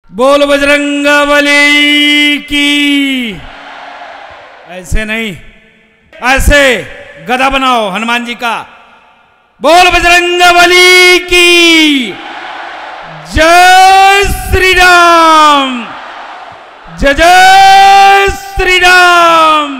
बोल बजरंगबली की। ऐसे नहीं, ऐसे गदा बनाओ हनुमान जी का। बोल बजरंगबली की जय श्री राम, जय जय श्री राम।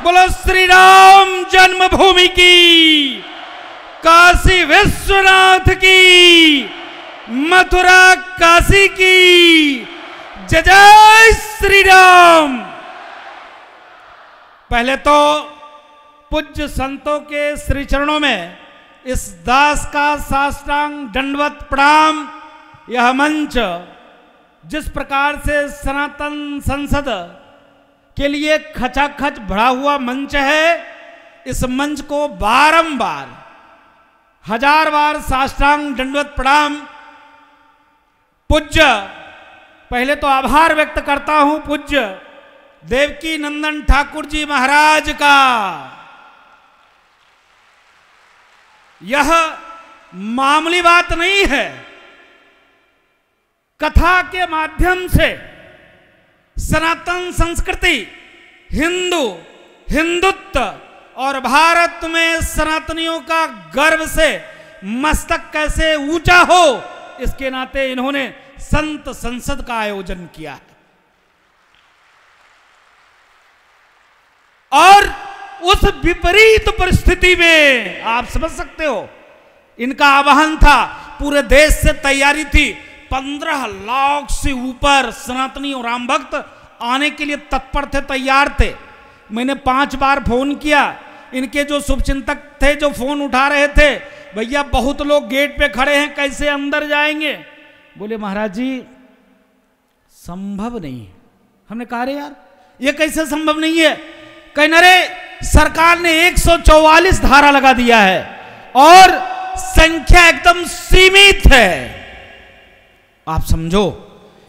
बोलो श्री राम जन्मभूमि की, काशी विश्वनाथ की, मथुरा काशी की, जय जय श्री राम। पहले तो पूज्य संतों के श्री चरणों में इस दास का साष्टांग दंडवत प्रणाम। यह मंच जिस प्रकार से सनातन संसद के लिए खचाखच भरा हुआ मंच है, इस मंच को बारंबार हजार बार साष्टांग दंडवत प्रणाम। पूज्य, पहले तो आभार व्यक्त करता हूं पूज्य देवकी नंदन ठाकुर जी महाराज का। यह मामूली बात नहीं है। कथा के माध्यम से सनातन संस्कृति, हिंदुत्व और भारत में सनातनियों का गर्व से मस्तक कैसे ऊंचा हो, इसके नाते इन्होंने संत संसद का आयोजन किया है। और उस विपरीत परिस्थिति में आप समझ सकते हो, इनका आह्वान था, पूरे देश से तैयारी थी, 15 लाख से ऊपर सनातनी और राम भक्त आने के लिए तत्पर थे, तैयार थे। मैंने 5 बार फोन किया, इनके जो शुभचिंतक थे जो फोन उठा रहे थे, भैया बहुत लोग गेट पे खड़े हैं, कैसे अंदर जाएंगे? बोले महाराज जी संभव नहीं है। हमने कहा रे यार ये कैसे संभव नहीं है? कहना रे सरकार ने 144 धारा लगा दिया है और संख्या एकदम सीमित है। आप समझो,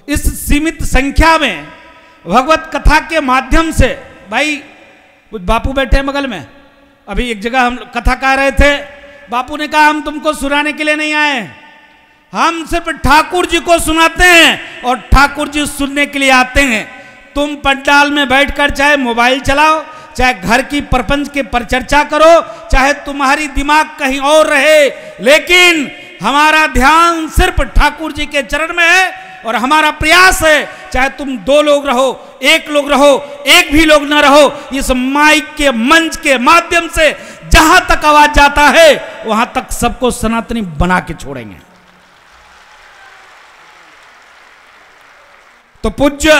इस सीमित संख्या में भगवत कथा के माध्यम से, भाई कुछ बापू बैठे हैं बगल में, अभी एक जगह हम कथा कह रहे थे, बापू ने कहा हम तुमको सुनाने के लिए नहीं आए, हम सिर्फ ठाकुर जी को सुनाते हैं और ठाकुर जी सुनने के लिए आते हैं। तुम पंडाल में बैठकर चाहे मोबाइल चलाओ, चाहे घर की प्रपंच के परिचर्चा करो, चाहे तुम्हारी दिमाग कहीं और रहे, लेकिन हमारा ध्यान सिर्फ ठाकुर जी के चरण में है। और हमारा प्रयास है, चाहे तुम 2 लोग रहो, 1 लोग रहो, 1 भी लोग न रहो, इस माइक के मंच के माध्यम से जहां तक आवाज जाता है वहां तक सबको सनातनी बना के छोड़ेंगे। तो पूज्य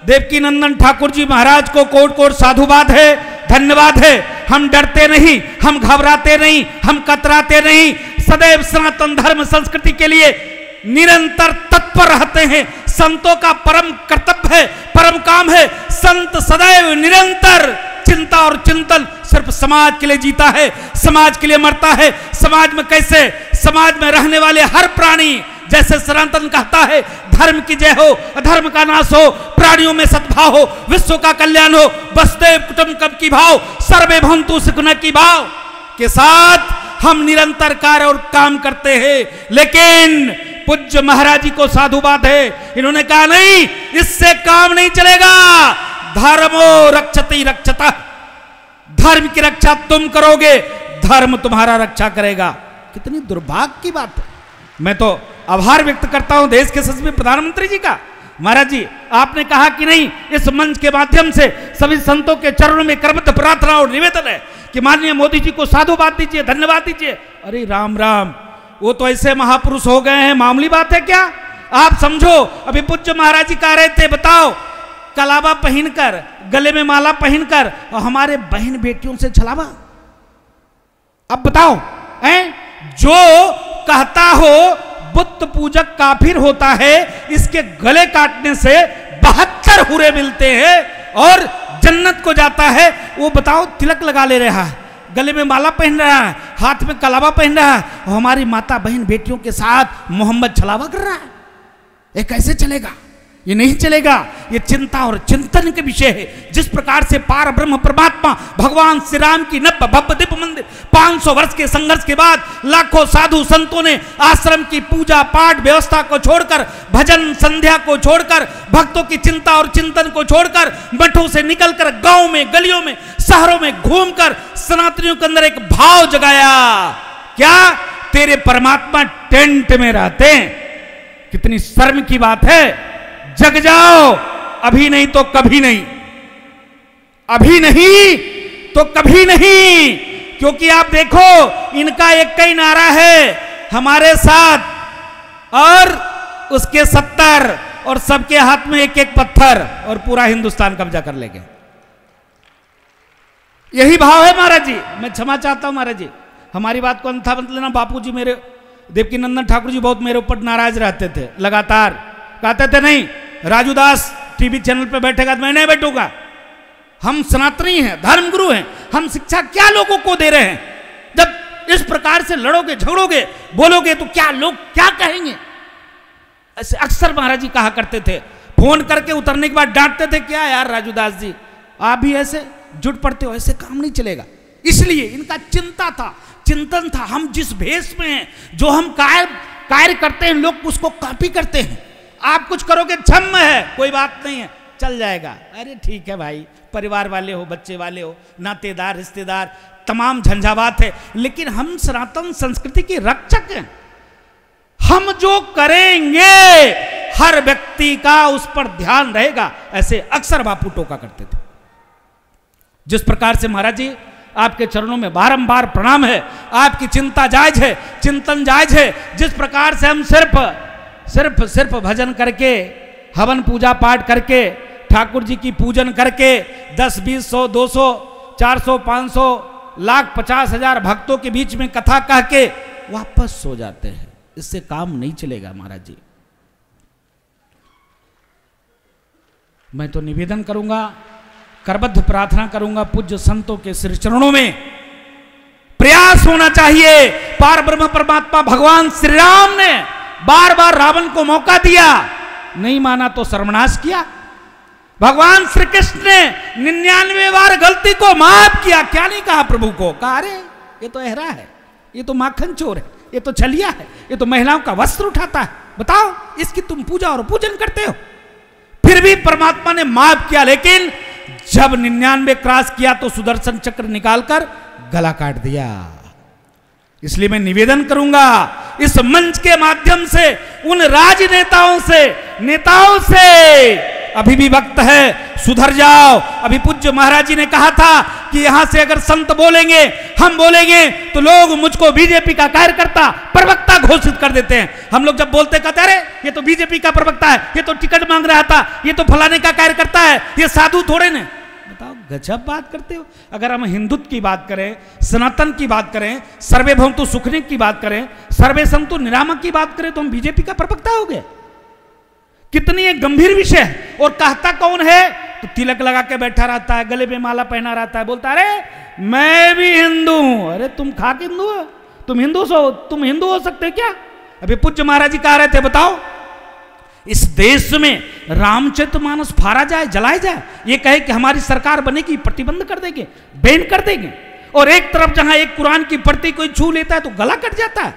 देवकी नंदन ठाकुर जी महाराज को कोट कोट साधुवाद है, धन्यवाद है। हम डरते नहीं, हम घबराते नहीं, हम कतराते नहीं, सदैव सनातन धर्म संस्कृति के लिए निरंतर तत्पर रहते हैं। संतों का परम कर्तव्य है, परम काम है। संत सदैव निरंतर चिंता और चिंतन सिर्फ समाज के लिए जीता है, समाज के लिए मरता है। समाज में कैसे, समाज में रहने वाले हर प्राणी, जैसे सनातन कहता है, धर्म की जय हो, अधर्म का नाश हो, प्राणियों में सद्भाव हो, विश्व का कल्याण हो, वसुदेव कुटुंबकम की भाव, सर्वे भवन्तु सुखिनः की भाव के साथ हम निरंतर कार्य और काम करते हैं। लेकिन पूज्य महाराज जी को साधुवाद है, इन्होंने कहा नहीं, इससे काम नहीं चलेगा। धर्मो रक्षति रक्षता, धर्म की रक्षा तुम करोगे, धर्म तुम्हारा रक्षा करेगा। कितनी दुर्भाग्य की बात है। मैं तो आभार व्यक्त करता हूं देश के यशस्वी प्रधानमंत्री जी का। महाराज जी आपने कहा कि नहीं, इस मंच के माध्यम से सभी संतों के चरणों में करबद्ध प्रार्थना और निवेदन है कि माननीय मोदी जी को साधुवाद दीजिए, धन्यवाद दीजिए। अरे राम राम, वो तो ऐसे महापुरुष हो गए हैं, मामूली बात है क्या? आप समझो, अभी पूज्य महाराज जी कह रहे थे, बताओ कलावा पहनकर, गले में माला पहनकर और हमारे बहन बेटियों से छलावा। अब बताओ, जो कहता हो बुद्ध पूजक काफिर होता है, इसके गले काटने से 72 हुरे मिलते हैं और जन्नत को जाता है। वो बताओ तिलक लगा ले रहा है, गले में माला पहन रहा है, हाथ में कलावा पहन रहा है और हमारी माता बहन बेटियों के साथ मोहम्मद छलावा कर रहा है। ये कैसे चलेगा? ये नहीं चलेगा। ये चिंता और चिंतन के विषय है। जिस प्रकार से पार ब्रह्म परमात्मा भगवान श्री राम की नभ भव्य दिव्य मंदिर 500 वर्ष के संघर्ष के बाद लाखों साधु संतों ने आश्रम की पूजा पाठ व्यवस्था को छोड़कर, भजन संध्या को छोड़कर, भक्तों की चिंता और चिंतन को छोड़कर, मठों से निकलकर गांव में, गलियों में, शहरों में घूमकर सनातनियों के अंदर एक भाव जगाया। क्या? तेरे परमात्मा टेंट में रहते हैं। कितनी शर्म की बात है। जग जाओ, अभी नहीं तो कभी नहीं, अभी नहीं तो कभी नहीं। क्योंकि आप देखो, इनका एक ही नारा है, हमारे साथ और उसके 70 और सबके हाथ में एक एक पत्थर और पूरा हिंदुस्तान कब्जा कर लेंगे। यही भाव है महाराज जी। मैं क्षमा चाहता हूं महाराज जी, हमारी बात को अन्यथा मत लेना। बापू जी, मेरे देवकीनंदन ठाकुर जी बहुत मेरे ऊपर नाराज रहते थे, लगातार कहते थे नहीं राजू दास टीवी चैनल पे बैठेगा तो मैं नहीं बैठूंगा। हम सनातनी हैं, धर्मगुरु हैं, हम शिक्षा क्या लोगों को दे रहे हैं? जब इस प्रकार से लड़ोगे, झगड़ोगे, बोलोगे तो क्या लोग क्या कहेंगे? ऐसे अक्सर महाराज जी कहा करते थे। फोन करके उतरने के बाद डांटते थे, क्या यार राजू दास जी आप भी ऐसे जुट पड़ते हो, ऐसे काम नहीं चलेगा। इसलिए इनका चिंता था, चिंतन था। हम जिस भेष में हैं, जो हम कार्य करते हैं, लोग उसको कॉपी करते हैं। आप कुछ करोगे क्षम्य है, कोई बात नहीं है, चल जाएगा। अरे ठीक है भाई, परिवार वाले हो, बच्चे वाले हो, नातेदार रिश्तेदार, तमाम झंझावात है, लेकिन हम सनातन संस्कृति के रक्षक हैं। हम जो करेंगे हर व्यक्ति का उस पर ध्यान रहेगा, ऐसे अक्सर बापू टोका करते थे। जिस प्रकार से महाराज जी आपके चरणों में बारंबार प्रणाम है, आपकी चिंता जायज है, चिंतन जायज है। जिस प्रकार से हम सिर्फ भजन करके, हवन पूजा पाठ करके, ठाकुर जी की पूजन करके 10, 20, 100, 200, 400, 500, लाख 50,000 भक्तों के बीच में कथा कह के वापस सो जाते हैं, इससे काम नहीं चलेगा महाराज जी। मैं तो निवेदन करूंगा, करबद्ध प्रार्थना करूंगा, पूज्य संतों के श्री चरणों में प्रयास होना चाहिए। पार ब्रह्म परमात्मा भगवान श्री राम ने बार बार रावण को मौका दिया, नहीं माना तो सर्वनाश किया। भगवान श्री कृष्ण ने 99 बार गलती को माफ किया, क्या नहीं कहा प्रभु को? कहा अरे ये तो अहरा है, ये तो माखन चोर है, ये तो छलिया है, ये तो महिलाओं का वस्त्र उठाता है, बताओ इसकी तुम पूजा और पूजन करते हो। फिर भी परमात्मा ने माफ किया, लेकिन जब 99 क्रॉस किया तो सुदर्शन चक्र निकालकर गला काट दिया। इसलिए मैं निवेदन करूंगा इस मंच के माध्यम से उन राजनेताओं से, नेताओं से, अभी भी वक्त है, सुधर जाओ। अभी पूज्य महाराज जी ने कहा था कि यहां से अगर संत बोलेंगे, हम बोलेंगे तो लोग मुझको बीजेपी का कार्यकर्ता, प्रवक्ता घोषित कर देते हैं। हम लोग जब बोलते कहते अरे ये तो बीजेपी का प्रवक्ता है, ये तो टिकट मांग रहा था, ये तो फलाने का कार्यकर्ता है, ये साधु थोड़े ने। बताओ गजब बात करते हो। अगर हम हिंदुत्व की बात करें, सनातन की बात करें, सर्वे भवन्तु सुखिनः की बात करें, सर्वे सन्तु निरामया की बात करें, तो हम बीजेपी का प्रवक्ता हो गए। कितनी एक गंभीर विषय है। और कहता कौन है? तो तिलक लगा के बैठा रहता है, गले में माला पहना रहता है, बोलता अरे मैं भी हिंदू हूं। अरे तुम खाक हिंदू हो? तुम हिंदू हो सकते क्या? अभी पूज्य महाराज जी कह रहे थे, बताओ इस देश में रामचरितमानस फाड़ा जाए, जलाया जाए, ये कहे कि हमारी सरकार बनेगी, प्रतिबंध कर देंगे, बैन कर देंगे, और एक तरफ जहां एक कुरान की प्रति कोई छू लेता है तो गला कट जाता है।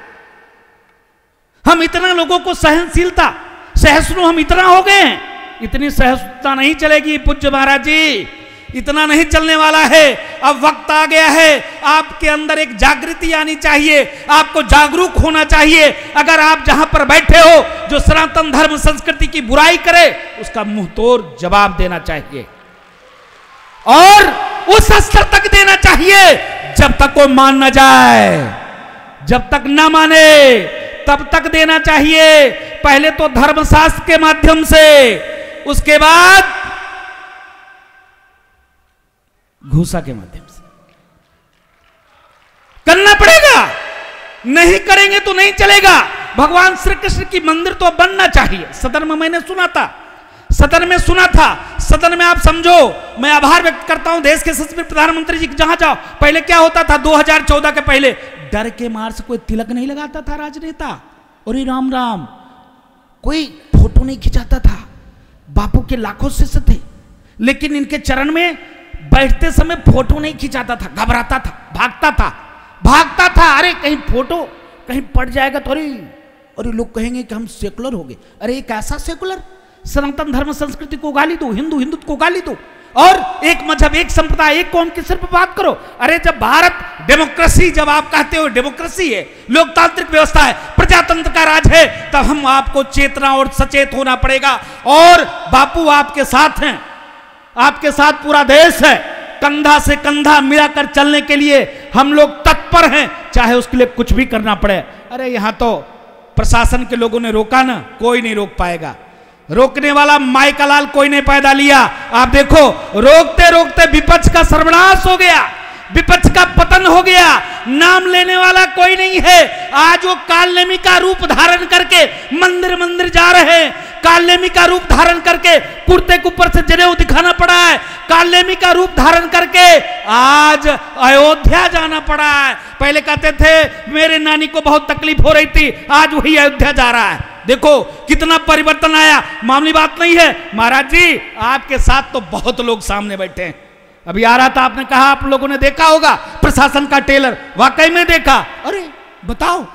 हम इतना लोगों को सहनशीलता, सहिष्णु हम इतना हो गए हैं, इतनी सहिष्णुता नहीं चलेगी पूज्य महाराज जी, इतना नहीं चलने वाला है। अब वक्त आ गया है, आपके अंदर एक जागृति आनी चाहिए, आपको जागरूक होना चाहिए। अगर आप जहां पर बैठे हो, जो सनातन धर्म संस्कृति की बुराई करे, उसका मुंहतोड़ जवाब देना चाहिए, और उस स्तर तक देना चाहिए जब तक वो मान न जाए। जब तक न माने तब तक देना चाहिए। पहले तो धर्मशास्त्र के माध्यम से, उसके बाद घूसा के माध्यम से करना पड़ेगा। नहीं करेंगे तो नहीं चलेगा। भगवान श्री कृष्ण की मंदिर तो बनना चाहिए। सदन में मैंने सुना था, सदन में सुना था, सदन में आप समझो, मैं आभार व्यक्त करता हूं देश के यशस्वी प्रधानमंत्री जी, जहां जाओ पहले क्या होता था, 2014 के पहले डर के मार से कोई तिलक नहीं लगाता था राजनेता, और राम राम कोई फोटो नहीं खिंचाता था, बापू के लाखों शिष्य थे, लेकिन इनके चरण में बैठते समय फोटो नहीं खिंचाता था, घबराता था, भागता था। अरे कहीं फोटो कहीं पड़ जाएगा तो अरे लोग कहेंगे कि हम सेकुलर हो गए। अरे एक ऐसा सेकुलर, सनातन धर्म संस्कृति को गाली दो, हिंदुत्व को गाली दो, और एक मजहब, एक संप्रदाय, एक कौम की सिर्फ बात करो। अरे जब भारत डेमोक्रेसी, जब आप कहते हो डेमोक्रेसी है, लोकतांत्रिक व्यवस्था है, प्रजातंत्र का राज है, तब हम आपको चेतना और सचेत होना पड़ेगा। और बापू आपके साथ हैं, आपके साथ पूरा देश है, कंधा से कंधा मिलाकर चलने के लिए हम लोग तत्पर हैं, चाहे उसके लिए कुछ भी करना पड़े। अरे यहां तो प्रशासन के लोगों ने रोका ना, कोई नहीं रोक पाएगा। रोकने वाला माई का लाल कोई नहीं पैदा लिया। आप देखो, रोकते रोकते विपक्ष का सर्वनाश हो गया, विपक्ष का पतन हो गया, नाम लेने वाला कोई नहीं है। आज वो कालनेमी का रूप धारण करके मंदिर मंदिर जा रहे हैं, कालनेमी का रूप धारण करके कुर्ते के ऊपर से जनेऊ दिखाना पड़ा है, कालनेमी का रूप धारण करके आज अयोध्या जाना पड़ा है। पहले कहते थे मेरे नानी को बहुत तकलीफ हो रही थी, आज वही अयोध्या जा रहा है। देखो कितना परिवर्तन आया, मामूली बात नहीं है। महाराज जी आपके साथ तो बहुत लोग सामने बैठे हैं। अभी आ रहा था, आपने कहा आप लोगों ने देखा होगा प्रशासन का टेलर, वाकई में देखा। अरे बताओ,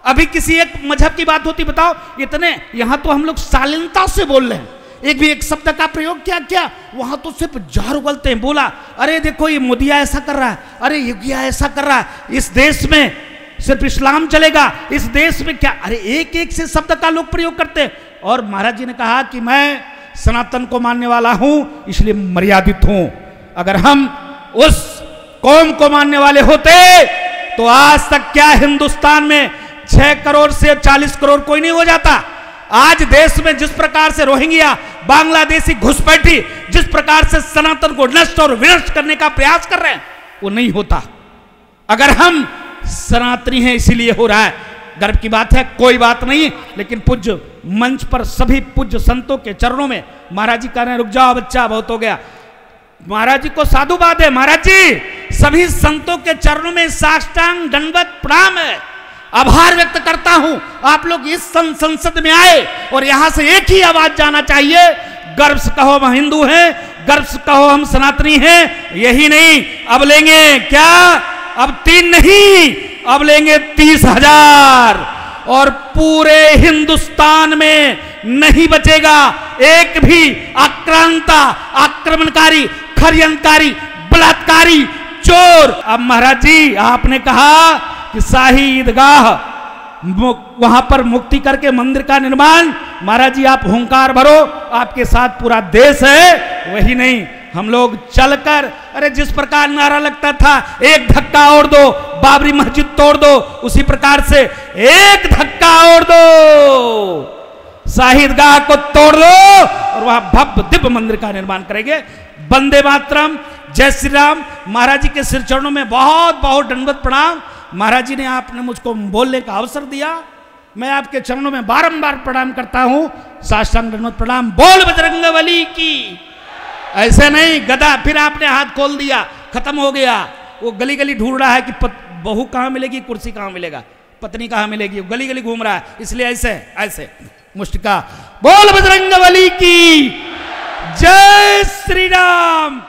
अभी किसी एक मजहब की बात होती, बताओ इतने, यहां तो हम लोग शालीनता से बोल रहे हैं, एक भी एक शब्द का प्रयोग क्या, वहां तो सिर्फ जार उगलते हैं। बोला अरे देखो ये मोदिया ऐसा कर रहा है, अरे योगिया ऐसा कर रहा है, इस देश में सिर्फ इस्लाम चलेगा, इस देश में क्या, अरे एक एक से शब्द का लोग प्रयोग करते हैं। और महाराज जी ने कहा कि मैं सनातन को मानने वाला हूं, इसलिए मर्यादित हूं। अगर हम उस कौम को मानने वाले होते तो आज तक क्या हिंदुस्तान में 6 करोड़ से 40 करोड़ कोई नहीं हो जाता। आज देश में जिस प्रकार से रोहिंग्या, बांग्लादेशी घुसपैठी जिस प्रकार से सनातन को नष्ट और विनष्ट करने का प्रयास कर रहे हैं, वो नहीं होता। अगर हम सनातनी हैं इसीलिए हो रहा है, गर्व की बात है, कोई बात नहीं। लेकिन पूज्य मंच पर सभी पूज्य संतों के चरणों में महाराज जी कह रहे हैं रुक जाओ बच्चा, बहुत हो गया। महाराज जी को साधुवाद है। महाराज जी सभी संतों के चरणों में साष्टांग दंडवत प्रणाम है, आभार व्यक्त करता हूं। आप लोग इस संसद में आए और यहां से एक ही आवाज जाना चाहिए, गर्व से कहो हम हिंदू हैं, गर्व से कहो हम सनातनी हैं। यही नहीं, अब लेंगे क्या, अब 3 नहीं, अब लेंगे 30,000 और पूरे हिंदुस्तान में नहीं बचेगा एक भी आक्रांता, आक्रमणकारी, षड्यंत्रकारी, बलात्कारी, चोर। अब महाराज जी आपने कहा कि शाही ईदगाह वहां पर मुक्ति करके मंदिर का निर्माण, महाराज जी आप हुंकार भरो, आपके साथ पूरा देश है। वही नहीं, हम लोग चलकर, अरे जिस प्रकार नारा लगता था एक धक्का और दो, बाबरी मस्जिद तोड़ दो, उसी प्रकार से एक धक्का और दो, शाही ईदगाह को तोड़ दो और वहां भव्य दिव्य मंदिर का निर्माण करेंगे। वंदे मातरम, जय श्री राम। महाराज जी के सिर चरणों में बहुत बहुत दंडवत प्रणाम। महाराज जी ने आपने मुझको बोलने का अवसर दिया, मैं आपके चरणों में बारंबार प्रणाम करता हूं, साष्टांग दंडवत प्रणाम। बोल बजरंगबली की। ऐसे नहीं गधा, फिर आपने हाथ खोल दिया, खत्म हो गया। वो गली गली ढूंढ रहा है कि बहू कहां मिलेगी, कुर्सी कहां मिलेगा, पत्नी कहां मिलेगी, गली गली घूम रहा है, इसलिए ऐसे ऐसे मुष्टिका। बोल बजरंगबली की जय श्री राम।